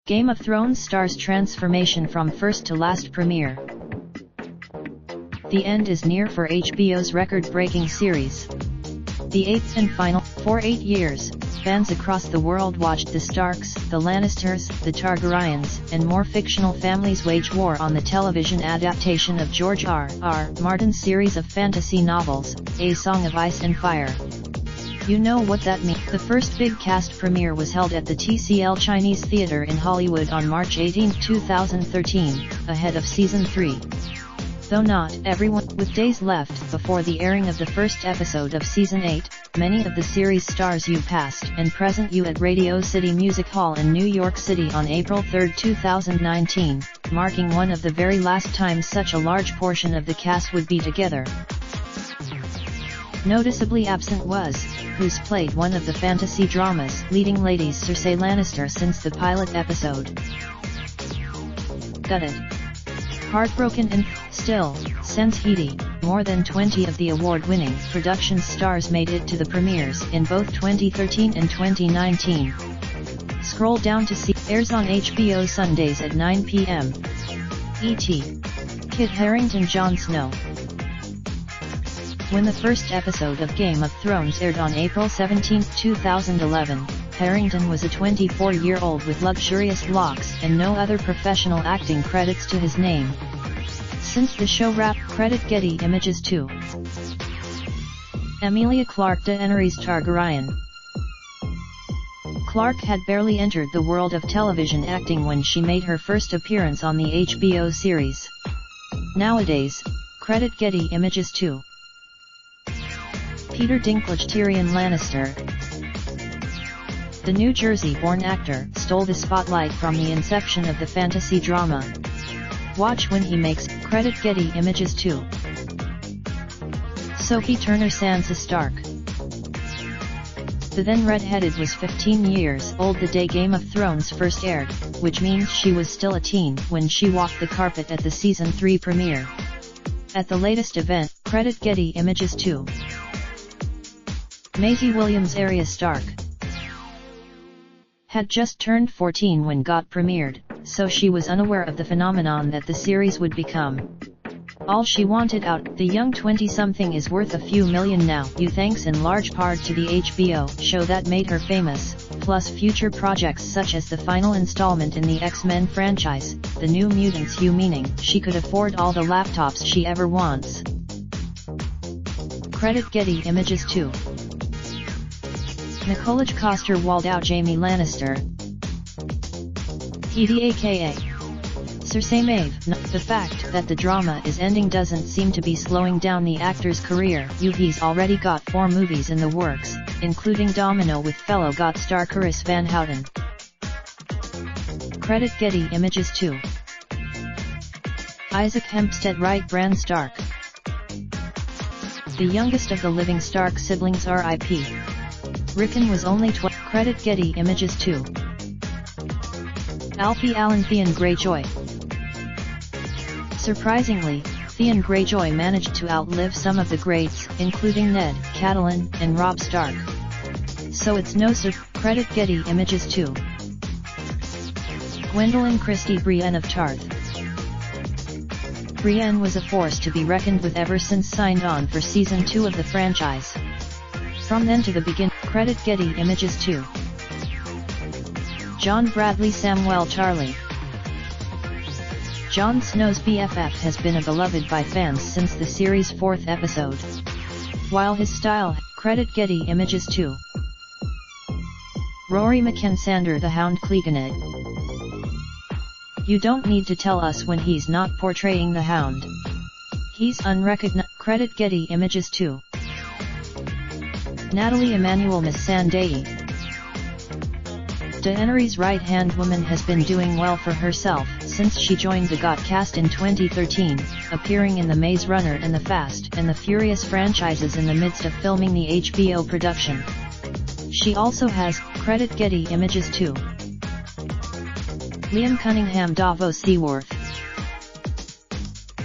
Game of Thrones stars transformation from first to last premiere. The end is near for HBO's record-breaking series. The eighth and final. For 8 years, fans across the world watched the Starks, the Lannisters, the Targaryens, and more fictional families wage war on the television adaptation of George R.R. Martin's series of fantasy novels, A Song of Ice and Fire. You know what that means. The first big cast premiere was held at the TCL Chinese Theatre in Hollywood on March 18, 2013, ahead of Season 3. Though not everyone, with days left before the airing of the first episode of Season 8, many of the series stars you past and present you at Radio City Music Hall in New York City on April 3, 2019, marking one of the very last times such a large portion of the cast would be together. Noticeably absent was, who's played one of the fantasy drama's leading ladies, Cersei Lannister, since the pilot episode. Gutted, heartbroken and, still, sends Heidi. More than 20 of the award-winning production stars made it to the premieres in both 2013 and 2019. Scroll down to see. Airs on HBO Sundays at 9 p.m. E.T. Kit Harington, Jon Snow. When the first episode of Game of Thrones aired on April 17, 2011, Harington was a 24-year-old with luxurious locks and no other professional acting credits to his name. Since the show wrapped, credit Getty Images 2. Emilia Clarke, Daenerys Targaryen. Clarke had barely entered the world of television acting when she made her first appearance on the HBO series. Nowadays, credit Getty Images 2. Peter Dinklage, Tyrion Lannister. The New Jersey-born actor stole the spotlight from the inception of the fantasy drama. Watch when he makes credit Getty Images 2. Sophie Turner, Sansa Stark. The then redheaded was 15 years old the day Game of Thrones first aired, which means she was still a teen when she walked the carpet at the Season 3 premiere. At the latest event, credit Getty Images 2. Maisie Williams, Arya Stark. Had just turned 14 when GOT premiered, so she was unaware of the phenomenon that the series would become. All she wanted out, the young 20-something is worth a few million now, thanks in large part to the HBO show that made her famous, plus future projects such as the final installment in the X-Men franchise, The New Mutants, meaning she could afford all the laptops she ever wants. Credit Getty Images 2. Nicolaj Coster-Waldau, Jaime Lannister. Heidi aka Cersei Maeve. The fact that the drama is ending doesn't seem to be slowing down the actor's career. He's already got 4 movies in the works, including Domino with fellow GOT star Carice Van Houten. Credit Getty Images 2. Isaac Hempstead Wright, Bran Stark. The youngest of the living Stark siblings, R.I.P. Rickon was only 12. Credit Getty Images 2. Alfie Allen, Theon Greyjoy. Surprisingly, Theon Greyjoy managed to outlive some of the greats, including Ned, Catelyn, and Robb Stark. So it's no credit Getty Images 2. Gwendolyn Christie, Brienne of Tarth. Brienne was a force to be reckoned with ever since signed on for Season 2 of the franchise. From then to the beginning, credit Getty Images 2. John Bradley Samuel Tarly. Jon Snow's BFF has been a beloved by fans since the series' 4th episode. While his style, credit Getty Images 2. Rory McKensander, the Hound Cleganed. You don't need to tell us when he's not portraying the Hound. He's unrecognized. Credit Getty Images 2. Natalie Emmanuel Missandei. Daenerys' right-hand woman has been doing well for herself since she joined the GOT cast in 2013, appearing in the Maze Runner and the Fast and the Furious franchises in the midst of filming the HBO production. She also has credit Getty Images 2. Liam Cunningham, Davos Seaworth.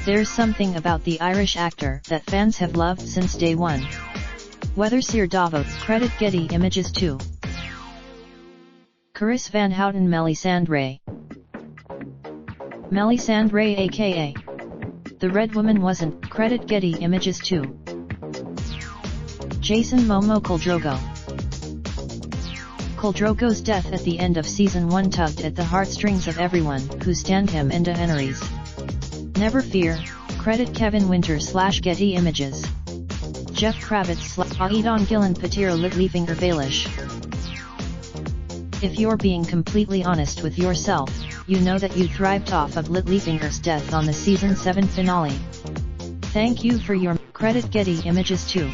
There's something about the Irish actor that fans have loved since day one. Whether Sir Davos, credit Getty Images 2. Carice Van Houten Melisandre. Melisandre aka The Red Woman wasn't, credit Getty Images 2. Jason Momoa Khal Drogo's death at the end of Season 1 tugged at the heartstrings of everyone who stand him and Daenerys. Never fear, credit Kevin Winter / Getty Images. Jeff Kravitz / Aidan Gillen Patira Littlefinger Baelish. If you're being completely honest with yourself, you know that you thrived off of Littlefinger's death on the Season 7 finale. Thank you for your credit Getty Images 2.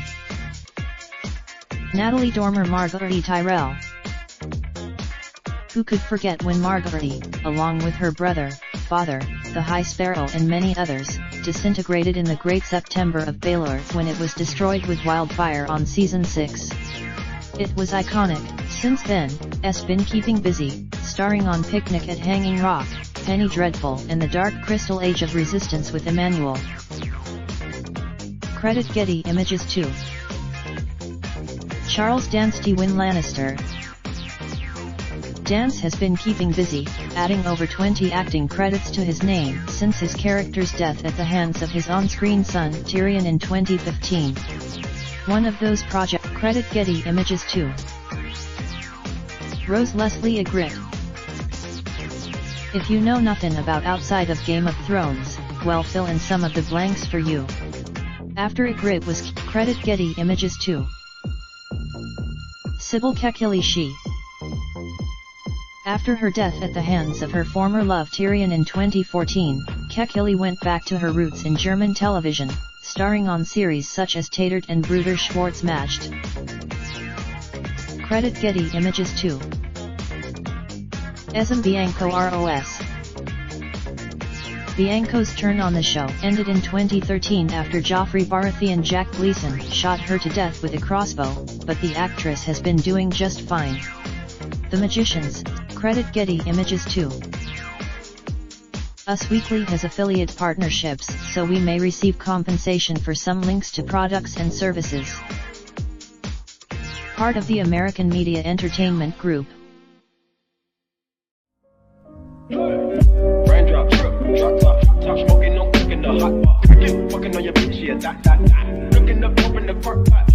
Natalie Dormer Marguerite Tyrell. Who could forget when Marguerite, along with her brother, father, the High Sparrow and many others, disintegrated in the Great September of Baelor when it was destroyed with wildfire on Season 6. It was iconic. Since then, S been keeping busy, starring on Picnic at Hanging Rock, Penny Dreadful and The Dark Crystal Age of Resistance with Emmanuel. Credit Getty Images 2. Charles Dance Tywin Lannister. Dance has been keeping busy, adding over 20 acting credits to his name since his character's death at the hands of his on-screen son Tyrion in 2015. One of those projects. Credit Getty Images 2. Rose Leslie Ygritte. If you know nothing about outside of Game of Thrones, well, fill in some of the blanks for you. After Ygritte was credit Getty Images 2. Sybil Kekili. After her death at the hands of her former love Tyrion in 2014, Kekili went back to her roots in German television, starring on series such as Tatort and Bruder Schwarz Matched. Credit Getty Images 2. Esm Bianco ROS. Bianco's turn on the show ended in 2013 after Joffrey Baratheon Jack Gleeson shot her to death with a crossbow, but the actress has been doing just fine. The Magicians, credit Getty Images 2. Us Weekly has affiliate partnerships, so we may receive compensation for some links to products and services. Part of the American Media Entertainment Group. Raindrop, drop top, smoking, no cooking the hot pot. Fucking on your bitch, yeah, that. Looking up, open the park pot.